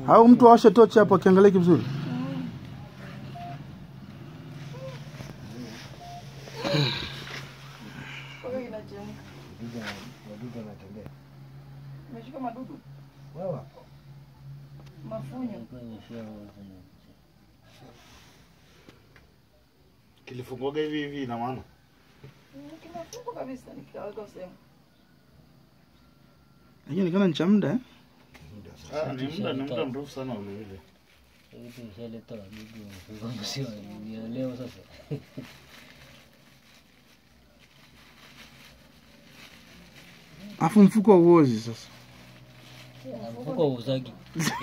Au mtu awashe tochi hapo akiangalia vizuri. Madudu anatembea. Umeshika madudu? Wewe. Mafunyo. Kilifungwaga hivi ina maana? Kinafungwa kabisa nikaweka sehemu. Hiyo ni kana cha muda eh? Ni muda mrefu sana ule ile. Hivi shaleta bibi msio ni leo sasa. Afu mfuko uozi sasa. Mfuko uzagi.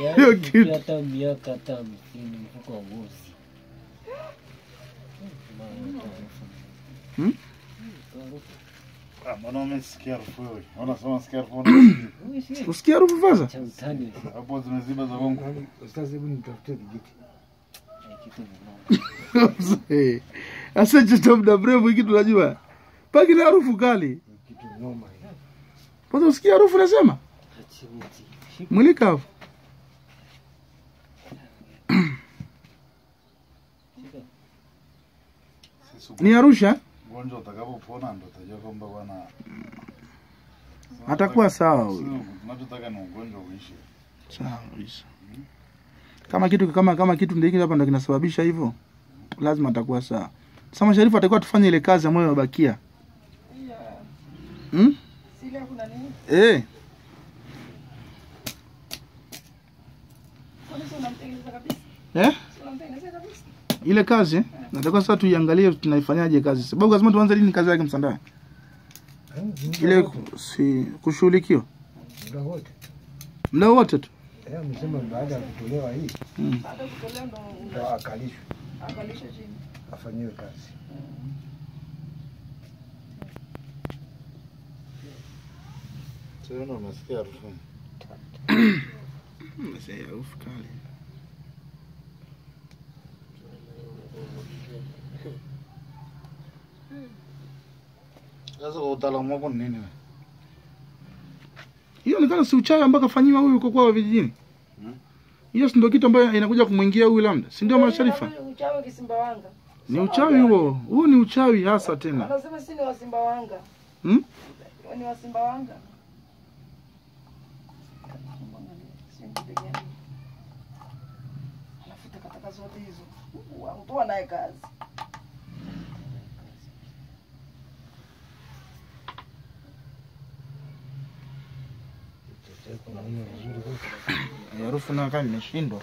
Yaani hata miaka hata mfuko uozi. Mbona umesikia harufu wewe? Unasema sikia harufu. Usikia harufu faza? Hapo zimeziba za bongo. Ustazi, hebu nitafutie kijiti. Eh. Asa chota muda mrefu hiki tunajua. Paki na harufu kali. Kitu noma hii. Pata usikia harufu nasema? Mulika hapo. Ni Arusha? Mgonjwa utakapopona ndo utajua kwamba bwana atakuwa sawa huyo. Tunataka na ugonjwa uishi. Sawa kabisa. Kama kitu ndio hapa ndo kinasababisha hivyo, lazima atakuwa sawa. Sasa Sharifu atakuwa tufanye ile kazi ambayo imebakia. Sile kuna nini? Unamtengeneza kabisa? Unamtengeneza kabisa? Ile kazi nataka sasa tuiangalie tunaifanyaje kazi. Sababu lazima tuanze lini kazi yake Msandawe. Ile si kushughulikiwa. Muda wote tu. Msema baada ya kutolewa hii. Baada ya kutolewa ndo akalishwe. Akalishwe chini. Afanyiwe kazi. Sio unasikia harufu. Unasikia harufu kali. Sasa utaalamu wako ni nini? Hiyo ni kama si uchawi ambao kafanyiwa huyu kwa kwao vijijini. Hiyo ndio kitu ambayo inakuja kumwingia huyu labda. Si ndio Masharifa? Uchawi Kisimbawanga. Ni uchawi huo. Huo ni uchawi hasa tena. Anasema si ni wa Simbawanga. Ni wa Simbawanga. Anafuta kataka zote hizo. Mtoa naye kazi. Harufu na kali imeshindwa.